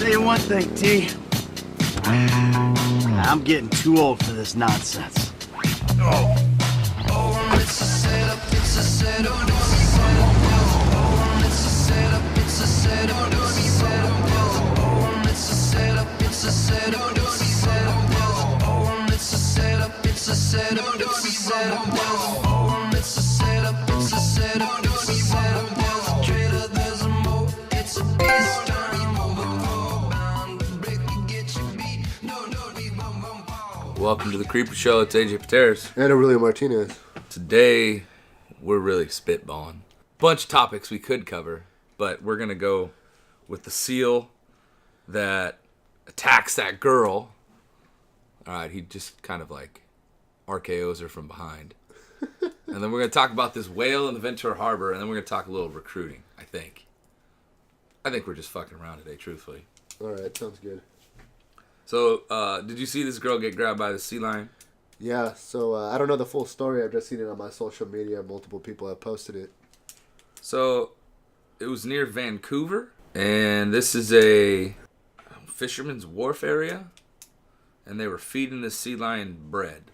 Tell you one thing, T. I'm getting too old for this nonsense. Oh, it's a setup, it's a setup, it's a setup. Oh, it's a setup, it's a setup, it's a setup. Oh, it's a setup, it's a setup, it's a setup. Oh, it's a setup, it's a setup, it's a setup. Oh, it's a setup, it's a setup, it's a setup. Trailer, there's a mo, it's a beast. Welcome to the Creeper Show. It's AJ Pateras. And Aurelio Martinez. Today, we're really spitballing. Bunch of topics we could cover, but we're going to go with the seal that attacks that girl. All right, he just kind of like RKOs her from behind. And then we're going to talk about this whale in the Ventura Harbor, and then we're going to talk a little recruiting, I think. I think we're just fucking around today, truthfully. All right, sounds good. So, did you see this girl get grabbed by the sea lion? Yeah, so I don't know the full story. I've just seen it on my social media. Multiple people have posted it. So, it was near Vancouver, and this is a fisherman's wharf area, and they were feeding the sea lion bread.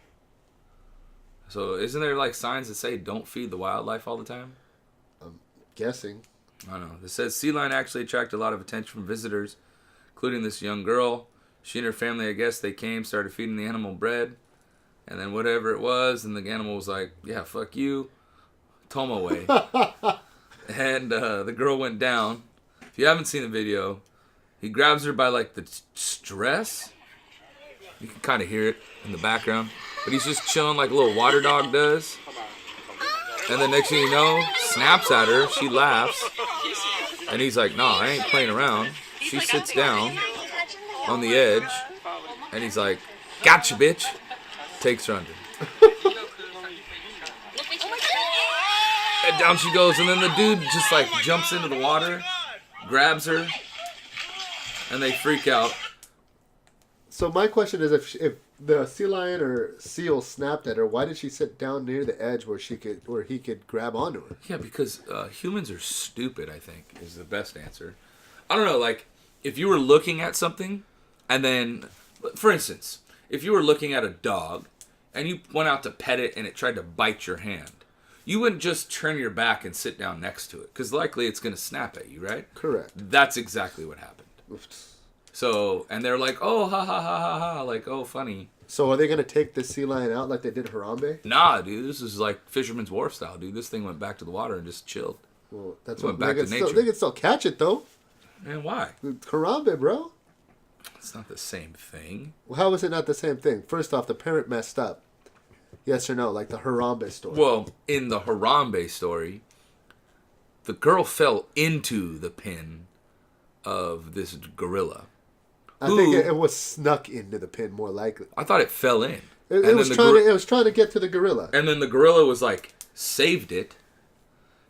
So, isn't there like signs that say don't feed the wildlife all the time? I'm guessing. I don't know. It says sea lion actually attracted a lot of attention from visitors, including this young girl. She and her family, I guess, they came, started feeding the animal bread, and then whatever it was, and the animal was like, yeah, fuck you, tow him away. And the girl went down. If you haven't seen the video, he grabs her by, like, the dress. You can kind of hear it in the background. But he's just chilling like a little water dog does. And then next thing you know, snaps at her, she laughs, and he's like, nah, I ain't playing around. She sits down on the edge, and he's like, gotcha, bitch. Takes her under. And down she goes, and then the dude just like jumps into the water, grabs her, and they freak out. So my question is, if the sea lion or seal snapped at her, why did she sit down near the edge where he could grab onto her? Yeah, because humans are stupid, I think, is the best answer. I don't know, like, if you were looking at something, and then, for instance, if you were looking at a dog and you went out to pet it and it tried to bite your hand, you wouldn't just turn your back and sit down next to it, because likely it's going to snap at you, right? Correct. That's exactly what happened. So, and they're like, oh, ha, ha, ha, ha, ha, like, oh, funny. So are they going to take the sea lion out like they did Harambe? Nah, dude, this is like Fisherman's Wharf style, dude. This thing went back to the water and just chilled. Well, that's went what back to nature. They can still catch it, though. Man, why? Harambe, bro. It's not the same thing. Well, how is it not the same thing? First off, the parent messed up. Yes or no? Like the Harambe story. Well, in the Harambe story, the girl fell into the pen of this gorilla. I think it was snuck into the pen, more likely. I thought it fell in. It was trying to get to the gorilla. And then the gorilla was like, saved it.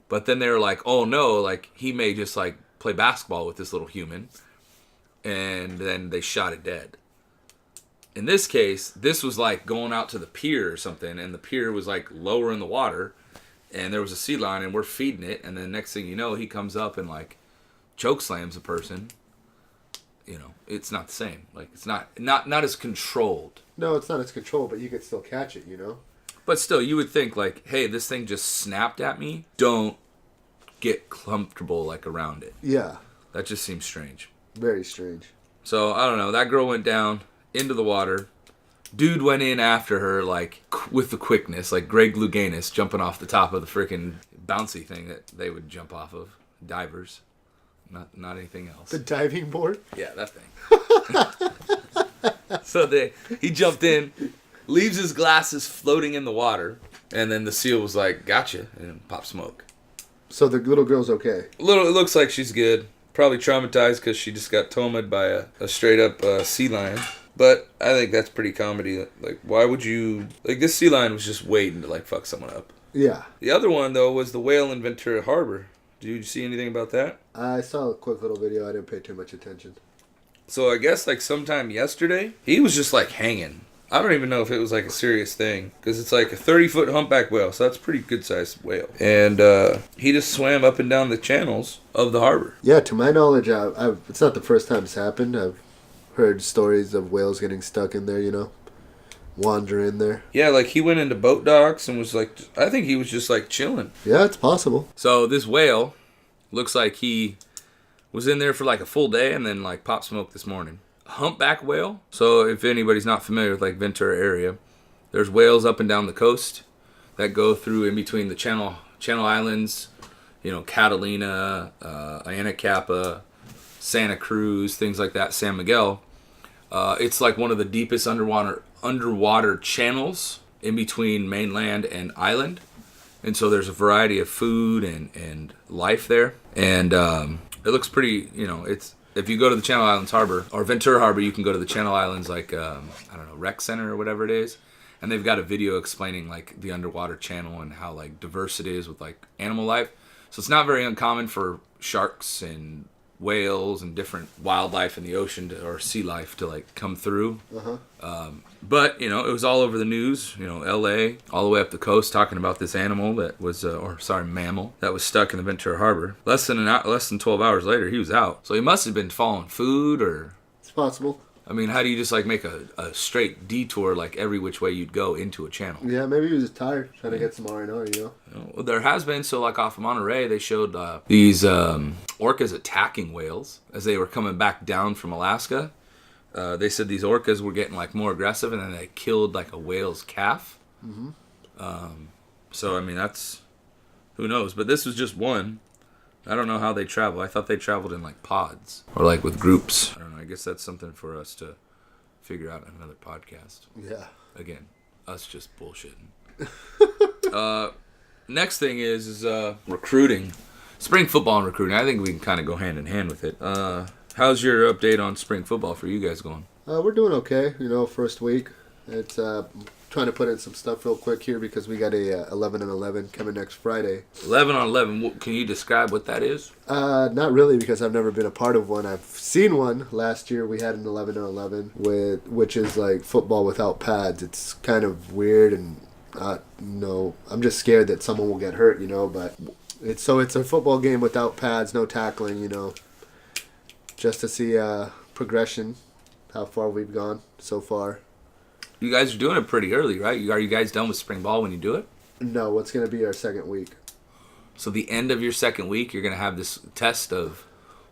But then they were like, oh no, like he may just like play basketball with this little human. And then they shot it dead. In this case, this was like going out to the pier or something, and the pier was like lower in the water, and there was a sea lion, and we're feeding it, and then next thing you know, he comes up and like choke slams a person. You know, it's not the same. Like it's not as controlled. No, it's not as controlled, but you could still catch it, you know? But still, you would think like, hey, this thing just snapped at me. Don't get comfortable like around it. Yeah. That just seems strange. Very strange. So, I don't know. That girl went down into the water. Dude went in after her, like, with the quickness. Like Greg Louganis jumping off the top of the freaking bouncy thing that they would jump off of. Divers. Not anything else. The diving board? Yeah, that thing. So, he jumped in, leaves his glasses floating in the water, and then the seal was like, gotcha, and pop smoke. So the little girl's okay? It looks like she's good. Probably traumatized because she just got tomed by a straight up sea lion. But I think that's pretty comedy. Like, why would you... Like, this sea lion was just waiting to, like, fuck someone up. Yeah. The other one, though, was the whale in Ventura Harbor. Did you see anything about that? I saw a quick little video. I didn't pay too much attention. So I guess, like, sometime yesterday, he was just, like, hanging I don't even know if it was like a serious thing because it's like a 30-foot humpback whale, so that's a pretty good sized whale. And he just swam up and down the channels of the harbor. Yeah, to my knowledge, it's not the first time it's happened. I've heard stories of whales getting stuck in there, wander in there. Yeah, like he went into boat docks and was like, I think he was just like chilling. Yeah, it's possible. So this whale looks like he was in there for like a full day and then like pop smoke this morning. Humpback whale. So if anybody's not familiar with like Ventura area, there's whales up and down the coast that go through in between the Channel Islands, Catalina, Anacapa, Santa Cruz, things like that, San Miguel. It's like one of the deepest underwater channels in between mainland and island. And so there's a variety of food and life there. And it looks pretty, it's, if you go to the Channel Islands Harbor, or Ventura Harbor, you can go to the Channel Islands, like, rec center or whatever it is. And they've got a video explaining, like, the underwater channel and how, like, diverse it is with, like, animal life. So it's not very uncommon for sharks and whales and different wildlife in the ocean or sea life to, like, come through. But, it was all over the news, L.A., all the way up the coast, talking about this animal that was, mammal, that was stuck in the Ventura Harbor. Less than 12 hours later, he was out. So he must have been following food or... It's possible. I mean, how do you just, like, make a straight detour, like, every which way you'd go into a channel? Yeah, maybe he was just tired, trying to get some R&R, Well, there has been, so, like, off of Monterey, they showed these orcas attacking whales as they were coming back down from Alaska. They said these orcas were getting like more aggressive, and then they killed like a whale's calf. So I mean, that's, who knows? But this was just one. I don't know how they travel. I thought they traveled in like pods or like with groups. I don't know. I guess that's something for us to figure out in another podcast. Yeah. Again, us just bullshitting. Next thing is recruiting, spring football and recruiting. I think we can kind of go hand in hand with it. How's your update on spring football for you guys going? We're doing okay, first week. It's trying to put in some stuff real quick here because we got a 11-on-11 coming next Friday. 11-on-11, can you describe what that is? Not really, because I've never been a part of one. I've seen one. Last year we had an 11-on-11, which is like football without pads. It's kind of weird, and I'm just scared that someone will get hurt, but it's a football game without pads, no tackling, just to see progression, how far we've gone so far. You guys are doing it pretty early, right? Are you guys done with spring ball when you do it? No, it's going to be our second week. So the end of your second week, you're going to have this test of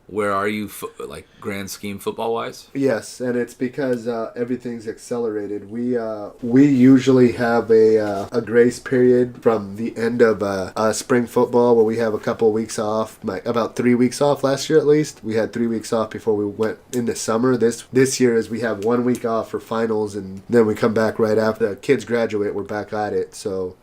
where are you, like grand scheme football-wise? Yes, and it's because everything's accelerated. We usually have a grace period from the end of spring football where we have a couple of weeks off, about 3 weeks off last year at least. We had 3 weeks off before we went into summer. This year is we have 1 week off for finals, and then we come back right after the kids graduate. We're back at it, so...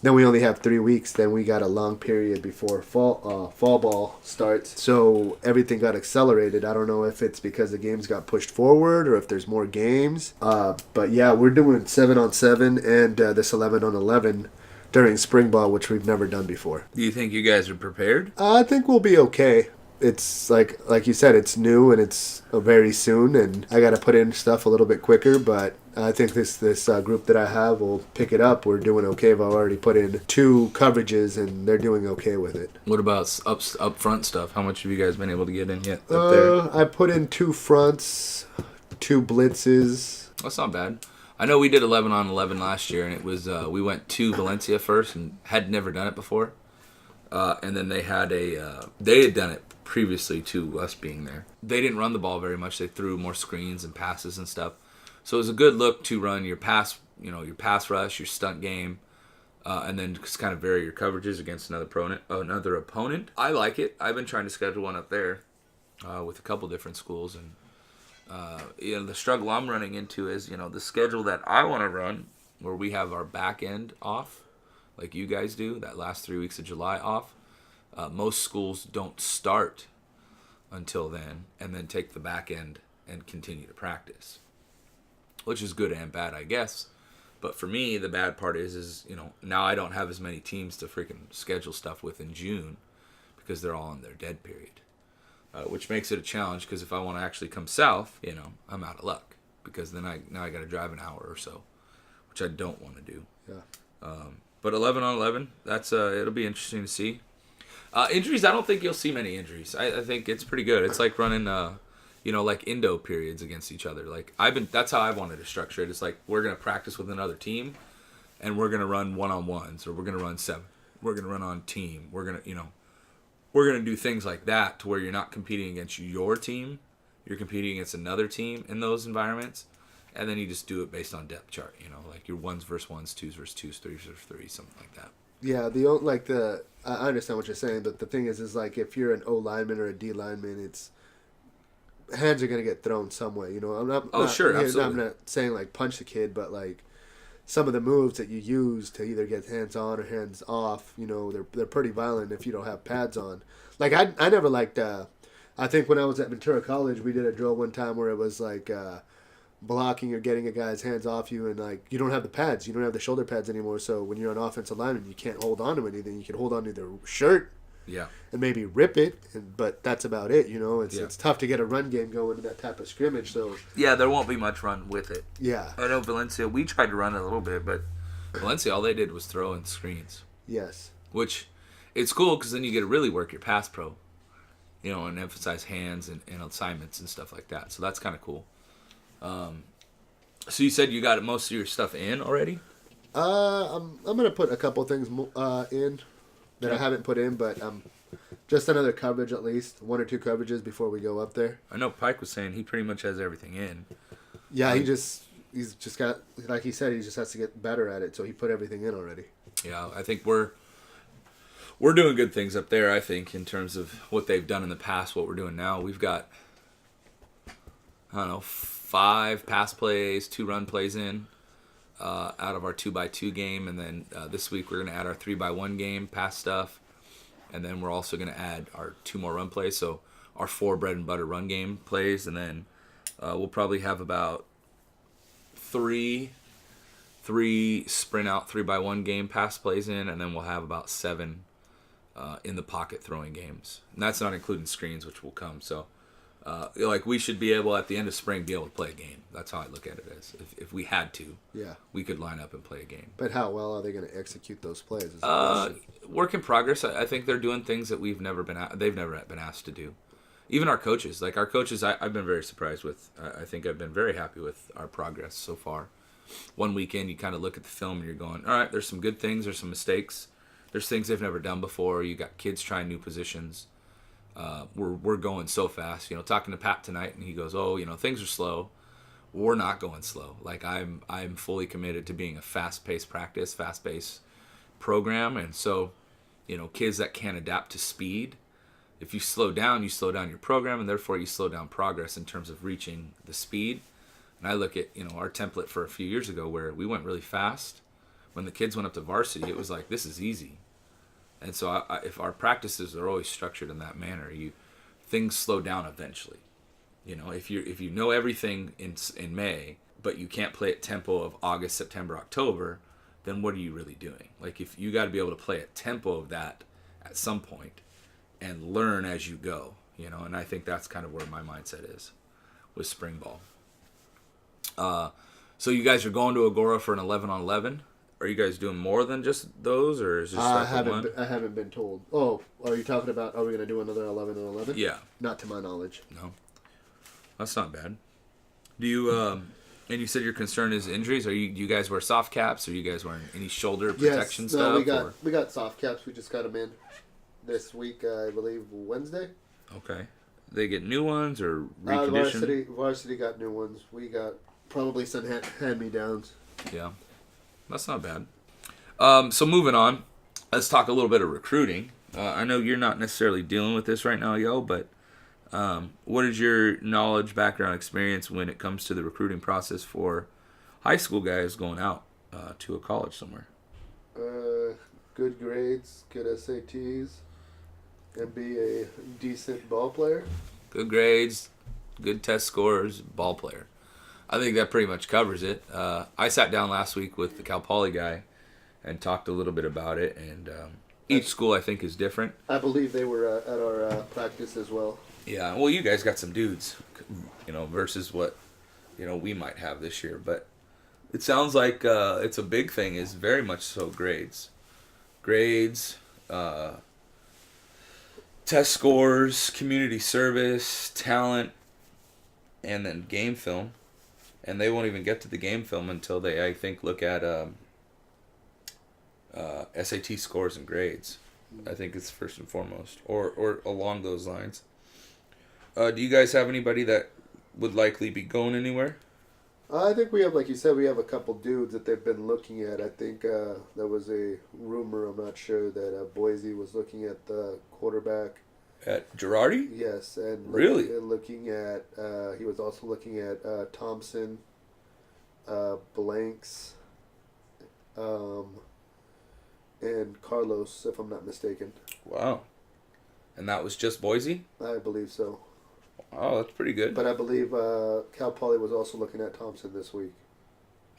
Then we only have 3 weeks. Then we got a long period before fall ball starts. So everything got accelerated. I don't know if it's because the games got pushed forward or if there's more games. But yeah, we're doing 7-on-7 and this 11-on-11 during spring ball, which we've never done before. Do you think you guys are prepared? I think we'll be okay. It's like you said, it's new and it's very soon, and I got to put in stuff a little bit quicker, but I think this group that I have will pick it up. We're doing okay. I've already put in 2 coverages, and they're doing okay with it. What about up front stuff? How much have you guys been able to get in yet up there? I put in 2 fronts, 2 blitzes. That's not bad. I know we did 11-on-11 last year, and it was we went to Valencia first and had never done it before, and then they had done it previously to us being there. They didn't run the ball very much. They threw more screens and passes and stuff. So it was a good look to run your pass rush, your stunt game, and then just kind of vary your coverages against another opponent. I like it. I've been trying to schedule one up there with a couple different schools, and the struggle I'm running into is the schedule that I want to run, where we have our back end off, like you guys do, that last 3 weeks of July off. Most schools don't start until then and then take the back end and continue to practice, which is good and bad, I guess. But for me, the bad part is now I don't have as many teams to freaking schedule stuff with in June because they're all in their dead period, which makes it a challenge because if I want to actually come south, I'm out of luck. because then I got to drive an hour or so, which I don't want to do. Yeah. But 11 on 11, that's it'll be interesting to see. Injuries, I don't think you'll see many injuries. I think it's pretty good. It's like running, like Indo periods against each other. Like that's how I wanted to structure it. It's like we're gonna practice with another team, and we're gonna run 1-on-1s, or we're gonna run 7. We're gonna run on team. We're gonna do things like that to where you're not competing against your team. You're competing against another team in those environments, and then you just do it based on depth chart. Like your 1s versus 1s, 2s versus 2s, 3s versus 3s, something like that. Yeah, I understand what you're saying, but the thing is like if you're an O lineman or a D lineman, it's hands are gonna get thrown some way. Sure, absolutely. I'm not saying like punch the kid, but like some of the moves that you use to either get hands on or hands off, they're pretty violent if you don't have pads on. Like I never liked. I think when I was at Ventura College, we did a drill one time where it was like blocking or getting a guy's hands off you, and like you don't have the pads, you don't have the shoulder pads anymore. So when you're an offensive lineman, you can't hold on to anything. You can hold on to their shirt, and maybe rip it, but that's about it. It's tough to get a run game going in that type of scrimmage. So there won't be much run with it. Yeah, I know Valencia. We tried to run it a little bit, but Valencia, all they did was throw in screens. Yes, which it's cool because then you get to really work your pass pro, and emphasize hands and assignments and stuff like that. So that's kind of cool. So you said you got most of your stuff in already? I'm gonna put a couple things in that I haven't put in, but just another coverage at least, 1 or 2 coverages before we go up there. I know Pike was saying he pretty much has everything in. Yeah, he's just got, like he said, he just has to get better at it. So he put everything in already. Yeah, I think we're doing good things up there. I think in terms of what they've done in the past, what we're doing now, we've got 5 pass plays, 2 run plays in out of our 2x2 game, and then this week we're going to add our 3x1 game, pass stuff, and then we're also going to add our 2 more run plays, so our 4 bread and butter run game plays, and then we'll probably have about 3 sprint out 3x1 game pass plays in, and then we'll have about 7 in the pocket throwing games, and that's not including screens, which will come. So we should be able at the end of spring be able to play a game. That's how I look at it as if we had to, we could line up and play a game. But how well are they going to execute those plays? Work in progress. I think they're doing things that they've never been asked to do. Even our coaches, I've been very surprised with. I think I've been very happy with our progress so far. One weekend, you kind of look at the film and you're going, all right, there's some good things, there's some mistakes, there's things they've never done before. You got kids trying new positions. We're going so fast. Talking to Pat tonight, and he goes, things are slow. We're not going slow. Like I'm fully committed to being a fast-paced practice, fast-paced program, and so kids that can't adapt to speed. If you slow down your program, and therefore you slow down progress in terms of reaching the speed. And I look at our template for a few years ago where we went really fast. When the kids went up to varsity, it was like, this is easy. And so if our practices are always structured in that manner, things slow down eventually. If you know everything in May, but you can't play at tempo of August, September, October, then what are you really doing? Like if you got to be able to play at tempo of that at some point and learn as you go, and I think that's kind of where my mindset is with spring ball. So you guys are going to Agora for an 11 on 11. Are you guys doing more than just those, or is it just I haven't been told. Oh, are you talking about? Are we going to do another 11 on 11? Yeah. Not to my knowledge. No, that's not bad. Do you? And you said your concern is injuries. Do you guys wear soft caps? Are you guys wearing any shoulder protection stuff? No, we got soft caps. We just got them in this week. I believe Wednesday. Okay. They get new ones or reconditioned? Varsity got new ones. We got probably some hand-me-downs. Yeah. That's not bad. So moving on, let's talk a little bit of recruiting. I know you're not necessarily dealing with this right now, but what is your knowledge, background, experience when it comes to the recruiting process for high school guys going out to a college somewhere? Good grades, good SATs, and be a decent ball player. Good grades, good test scores, ball player. I think that pretty much covers it. I sat down last week with the Cal Poly guy and talked a little bit about it, and each school I think is different. I believe they were at our practice as well. Yeah, well, you guys got some dudes, versus what, we might have this year. But it sounds like it's a big thing. Is very much so grades, test scores, community service, talent, and then game film. And they won't even get to the game film until they, I think, look at SAT scores and grades. I think it's first and foremost, or along those lines. Do you guys have anybody that would likely be going anywhere? I think we have, like you said, we have a couple dudes that they've been looking at. I think there was a rumor, I'm not sure, that Boise was looking at the quarterback. At Girardi? Yes, and really looking at. He was also looking at Thompson, Blanks, and Carlos, if I'm not mistaken. Wow. And that was just Boise? I believe so. Oh, that's pretty good. But I believe Cal Poly was also looking at Thompson this week.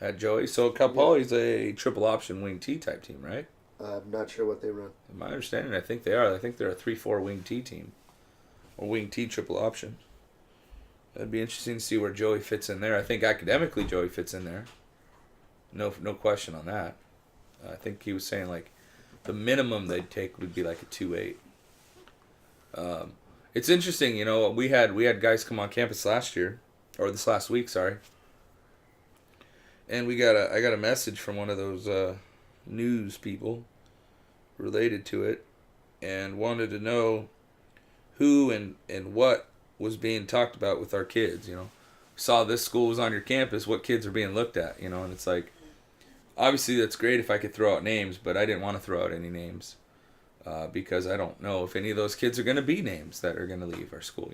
At Joey? So Cal Poly's a triple option wing T type team, right? I'm not sure what they run. In my understanding, I think they are. I think they're a 3-4 wing T team. Or wing T triple option. That'd be interesting to see where Joey fits in there. I think academically Joey fits in there. No question on that. I think he was saying like the minimum they'd take would be like a 2.8. It's interesting, we had guys come on campus last year, or this last week, sorry. And I got a message from one of those news people related to it, and wanted to know who and what was being talked about with our kids. Saw this school was on your campus, what kids are being looked at, and it's like, obviously that's great if I could throw out names, but I didn't want to throw out any names. Because I don't know if any of those kids are going to be names that are going to leave our school,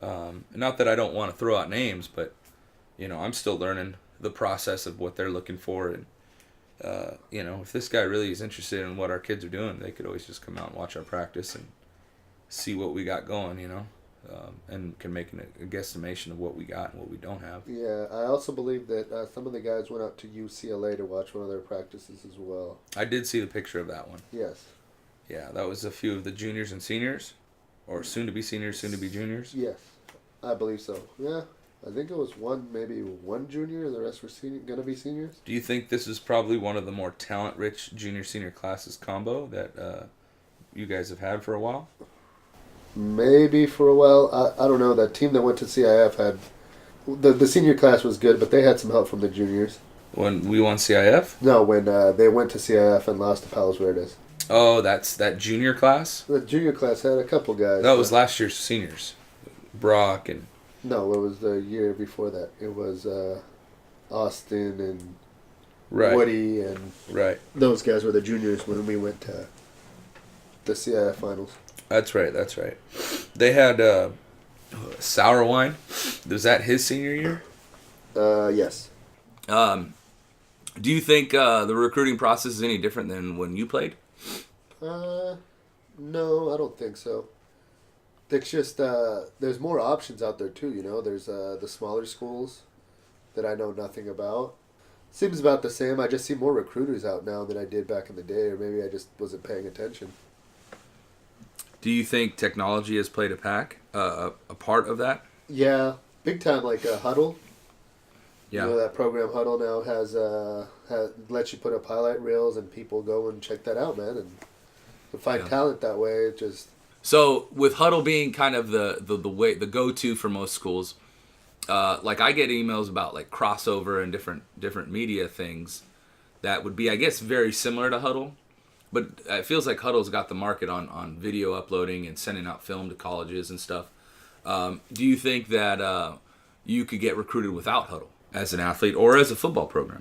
Not that I don't want to throw out names, but, I'm still learning the process of what they're looking for. And, if this guy really is interested in what our kids are doing, they could always just come out and watch our practice and see what we got going, and can make a guesstimation of what we got and what we don't have. Yeah, I also believe that some of the guys went out to UCLA to watch one of their practices as well. I did see the picture of that one. Yes. Yeah, that was a few of the juniors and seniors, or soon-to-be seniors, soon-to-be juniors. Yes, I believe so. Yeah, I think it was maybe one junior, and the rest were going to be seniors. Do you think this is probably one of the more talent-rich junior-senior classes combo that you guys have had for a while? Maybe for a while. I don't know. That team that went to CIF had... The senior class was good, but they had some help from the juniors. When we won CIF? No, when they went to CIF and lost to Palos Verdes. Oh, that's that junior class? The junior class had a couple guys. That was last year's seniors. Brock and... No, it was the year before that. It was Austin and Woody and... Right. Those guys were the juniors when we went to the CIF finals. That's right. They had sour wine. Was that his senior year? Yes. Do you think the recruiting process is any different than when you played? No, I don't think so. It's just there's more options out there too. There's the smaller schools that I know nothing about. Seems about the same. I just see more recruiters out now than I did back in the day, or maybe I just wasn't paying attention. Do you think technology has played a part of that? Yeah, big time. Like Huddle. Yeah. That program Huddle now has lets you put up highlight reels and people go and check that out, man, and to find talent that way. It just... So with Huddle being kind of the way the go-to for most schools, like I get emails about like crossover and different media things that would be, I guess, very similar to Huddle, but it feels like Huddle's got the market on video uploading and sending out film to colleges and stuff. Do you think that you could get recruited without Huddle as an athlete or as a football program?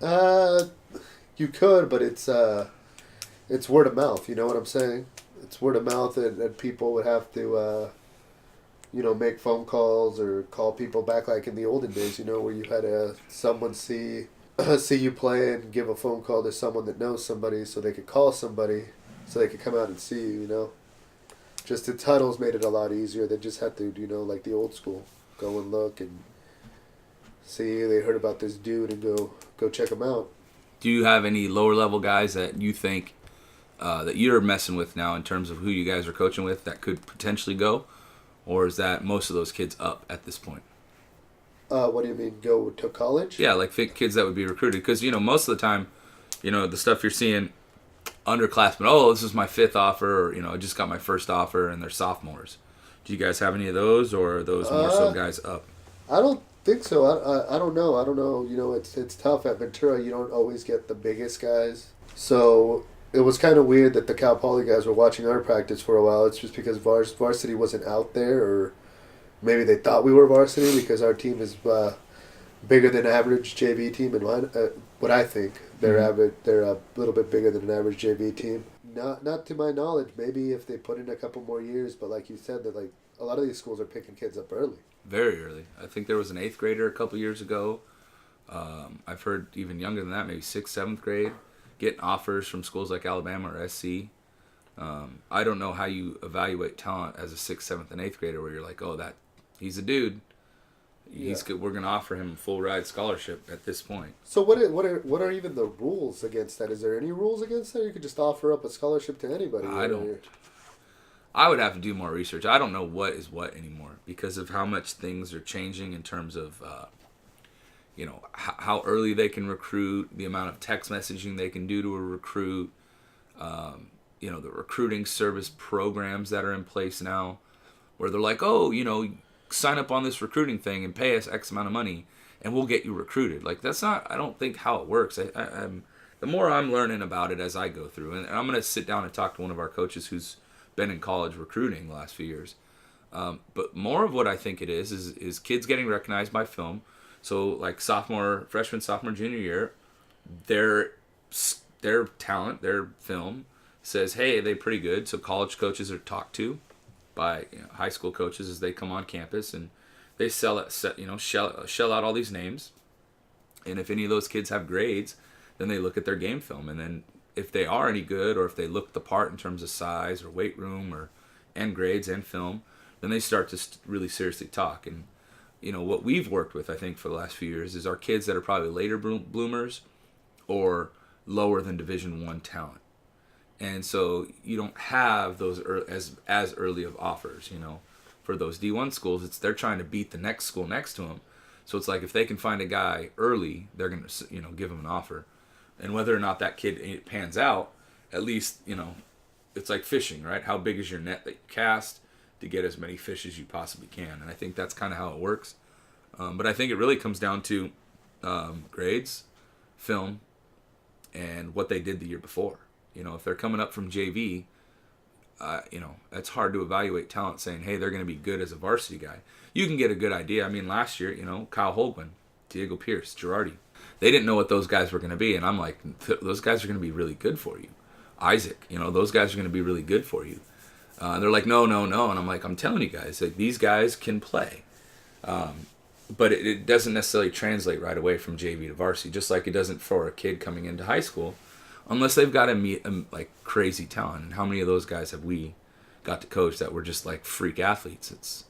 You could, but it's word of mouth. You know what I'm saying? It's word of mouth, and people would have to, make phone calls or call people back like in the olden days, where you had someone see you play and give a phone call to someone that knows somebody so they could call somebody so they could come out and see you, Just the titles made it a lot easier. They just had to, like the old school, go and look and see they heard about this dude and go check him out. Do you have any lower level guys that you think that you're messing with now in terms of who you guys are coaching with that could potentially go? Or is that most of those kids up at this point? What do you mean, go to college? Yeah, like kids that would be recruited. Because, most of the time, the stuff you're seeing, underclassmen, oh, this is my 5th offer, or, I just got my 1st offer, and they're sophomores. Do you guys have any of those, or are those more so guys up? I don't think so. I don't know. I don't know. It's tough at Ventura. You don't always get the biggest guys. So it was kind of weird that the Cal Poly guys were watching our practice for a while. It's just because varsity wasn't out there, or maybe they thought we were varsity because our team is bigger than average JV team. And what I think, they're a little bit bigger than an average JV team. Not to my knowledge. Maybe if they put in a couple more years, but like you said, that like a lot of these schools are picking kids up early. Very early. I think there was an 8th grader a couple years ago. I've heard even younger than that, maybe 6th, 7th grade, getting offers from schools like Alabama or SC. I don't know how you evaluate talent as a 6th, 7th, and 8th grader where you're like, oh, he's a dude. He's good. We're going to offer him a full ride scholarship at this point. So what are even the rules against that? Is there any rules against that? You could just offer up a scholarship to anybody. I would have to do more research. I don't know what is what anymore because of how much things are changing in terms of, how early they can recruit, the amount of text messaging they can do to a recruit, the recruiting service programs that are in place now where they're like, oh, sign up on this recruiting thing and pay us X amount of money and we'll get you recruited. Like, that's not, I don't think how it works. I'm the more I'm learning about it as I go through, and I'm going to sit down and talk to one of our coaches who's been in college recruiting the last few years. But more of what I think it is kids getting recognized by film. So like freshman, sophomore, junior year, their talent, their film says, hey, they're pretty good. So college coaches are talked to by high school coaches as they come on campus, and they shell out all these names. And if any of those kids have grades, then they look at their game film, and then if they are any good, or if they look the part in terms of size or weight room and grades and film, then they start to really seriously talk. And what we've worked with, I think, for the last few years is our kids that are probably later bloomers or lower than Division I talent. And so you don't have those as early of offers, for those D1 schools. They're trying to beat the next school next to them. So it's like if they can find a guy early, they're going to give him an offer. And whether or not that kid pans out, at least, it's like fishing, right? How big is your net that you cast to get as many fish as you possibly can? And I think that's kind of how it works. But I think it really comes down to grades, film, and what they did the year before. If they're coming up from JV, it's hard to evaluate talent saying, hey, they're going to be good as a varsity guy. You can get a good idea. I mean, last year, Kyle Holguin, Diego Pierce, Girardi, they didn't know what those guys were going to be. And I'm like, those guys are going to be really good for you. Isaac, those guys are going to be really good for you. They're like, no. And I'm like, I'm telling you guys, like, these guys can play. But it doesn't necessarily translate right away from JV to varsity, just like it doesn't for a kid coming into high school, unless they've got like crazy talent. And how many of those guys have we got to coach that were just like freak athletes? It's,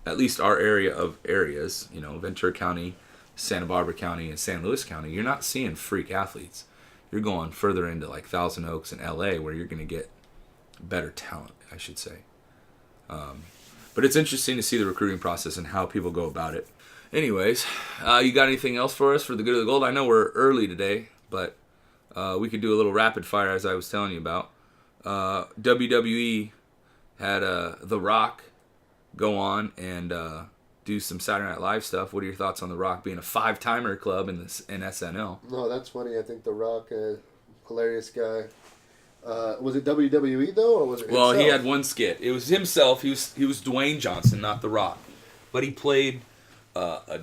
at least our area of areas, Ventura County, Santa Barbara County, and San Luis County, you're not seeing freak athletes. You're going further into like Thousand Oaks and LA where you're going to get better talent, I should say. But it's interesting to see the recruiting process and how people go about it. Anyways, you got anything else for us for the good of the gold? I know we're early today, but we could do a little rapid fire as I was telling you about. WWE had The Rock go on and do some Saturday Night Live stuff. What are your thoughts on The Rock being a 5-timer club in SNL? No, that's funny. I think The Rock, hilarious guy. Was it WWE though, or was it himself? Well, he had one skit. It was himself. He was Dwayne Johnson, not The Rock, but he played a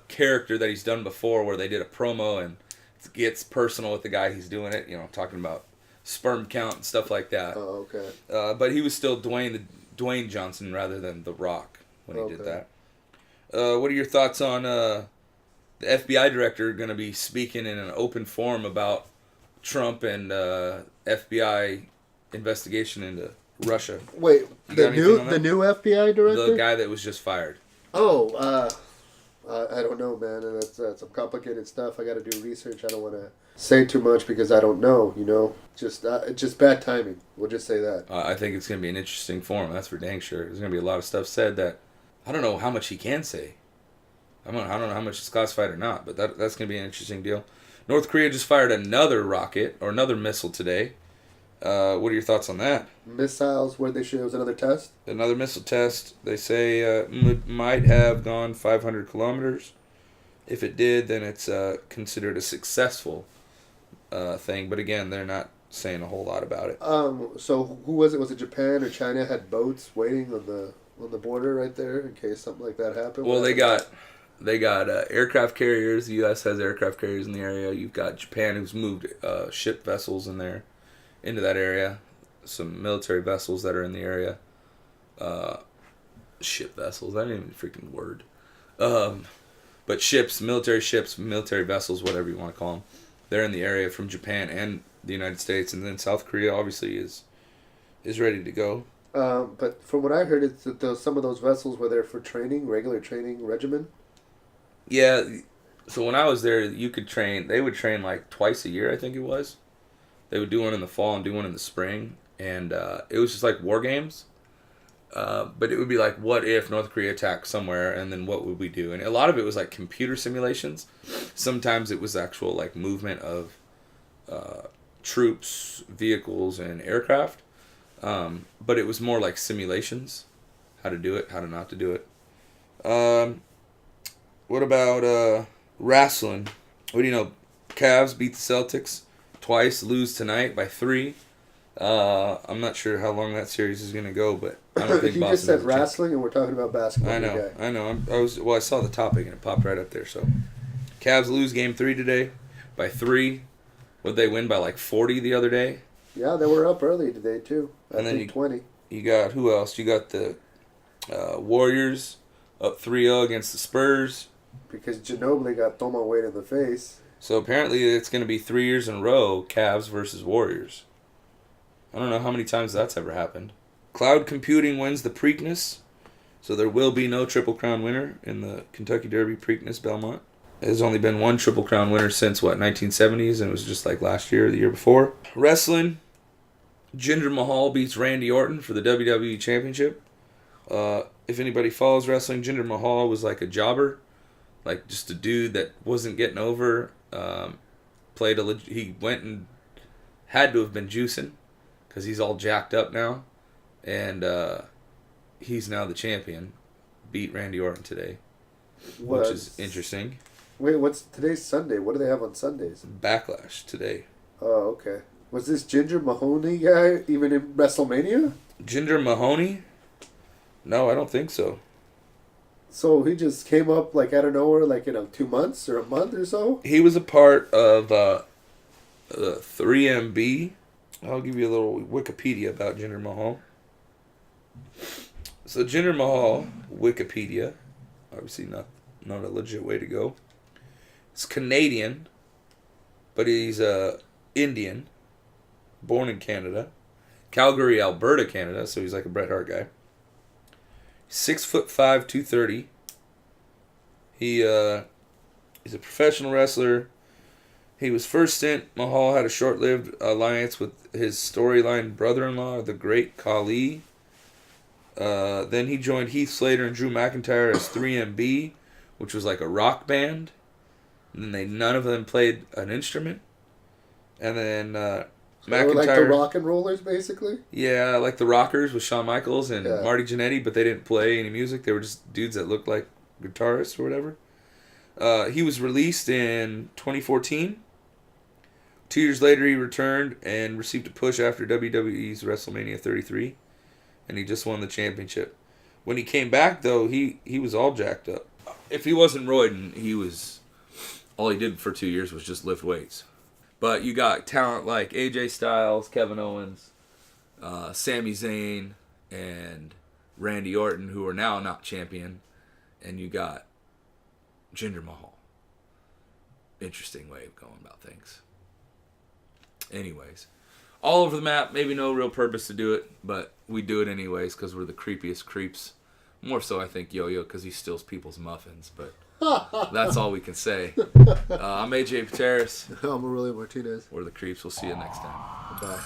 character that he's done before, where they did a promo and it gets personal with the guy he's doing it. Talking about sperm count and stuff like that. Oh, okay. But he was still Dwayne Johnson rather than The Rock when he did that. What are your thoughts on the FBI director going to be speaking in an open forum about Trump and FBI investigation into Russia? Wait, the new FBI director? The guy that was just fired. Oh, I don't know, man. And that's some complicated stuff. I got to do research. I don't want to say too much because I don't know. Just bad timing. We'll just say that. I think it's going to be an interesting forum. That's for dang sure. There's going to be a lot of stuff said that I don't know how much he can say. I don't know how much it's classified or not, but that's going to be an interesting deal. North Korea just fired another rocket or another missile today. What are your thoughts on that? Missiles, where they show it was another test? Another missile test. They say might have gone 500 kilometers. If it did, then it's considered a successful thing. But again, they're not saying a whole lot about it. So who was it? Was it Japan or China had boats waiting on the border right there in case something like that happened? Well, they got aircraft carriers. The U.S. has aircraft carriers in the area. You've got Japan, who's moved ship vessels in there into that area. Some military vessels that are in the area. Ship vessels. That ain't even a freaking word. But ships, military vessels, whatever you want to call them, they're in the area from Japan and the United States, and then South Korea obviously is ready to go. But from what I heard, it's that some of those vessels were there for training, regular training regimen. Yeah, so when I was there, you could train. They would train like twice a year, I think it was. They would do one in the fall and do one in the spring, and it was just like war games. But it would be like, what if North Korea attacked somewhere, and then what would we do? And a lot of it was like computer simulations. Sometimes it was actual like movement of troops, vehicles, and aircraft. But it was more like simulations, how to do it, how to not to do it. What about wrestling? What do you know? Cavs beat the Celtics twice, lose tonight by 3. I'm not sure how long that series is going to go, but I don't think you Boston just said has a chance. wrestling, and we're talking about basketball. I know. I saw the topic and it popped right up there. So, Cavs lose Game 3 today by 3. Would they win by like 40 the other day? Yeah, they were up early today too. I And then think 20. You got who else? You got the Warriors up 3-0 against the Spurs. Because Ginobili got thrown weight in the face. So apparently it's going to be 3 years in a row, Cavs versus Warriors. I don't know how many times that's ever happened. Cloud Computing wins the Preakness. So there will be no Triple Crown winner in the Kentucky Derby Preakness Belmont. There's only been one Triple Crown winner since, 1970s, and it was just like last year or the year before. Wrestling, Jinder Mahal beats Randy Orton for the WWE Championship. If anybody follows wrestling, Jinder Mahal was like a jobber. Like just a dude that wasn't getting over. He went and had to have been juicing because he's all jacked up now. And he's now the champion. Beat Randy Orton today, which is interesting. Wait, today's Sunday? What do they have on Sundays? Backlash today. Oh, okay. Was this Ginger Mahoney guy even in WrestleMania? Jinder Mahoney? No, I don't think so. So he just came up like out of nowhere, like 2 months or a month or so? He was a part of 3MB. I'll give you a little Wikipedia about Jinder Mahal. So Jinder Mahal, Wikipedia, obviously not a legit way to go. He's Canadian, but he's Indian, born in Canada, Calgary, Alberta, Canada. So he's like a Bret Hart guy. 6'5", 230. He's a professional wrestler. He was first stint. Mahal had a short-lived alliance with his storyline brother-in-law, the Great Khali. Then he joined Heath Slater and Drew McIntyre as 3MB, which was like a rock band. And then none of them played an instrument. And then McIntyre. They were like the rock and rollers, basically? Yeah, like the Rockers with Shawn Michaels and Marty Jannetty, but they didn't play any music. They were just dudes that looked like guitarists or whatever. He was released in 2014. 2 years later, he returned and received a push after WWE's WrestleMania 33, and he just won the championship. When he came back, though, he was all jacked up. If he wasn't roiding, all he did for 2 years was just lift weights. But you got talent like AJ Styles, Kevin Owens, Sami Zayn, and Randy Orton, who are now not champion. And you got Jinder Mahal. Interesting way of going about things. Anyways, all over the map, maybe no real purpose to do it, but we do it anyways because we're the creepiest creeps. More so, I think, Yo-Yo, because he steals people's muffins, but that's all we can say. I'm AJ Pateris. I'm Aurelio Martinez. We're the creeps. We'll see you next time. Bye.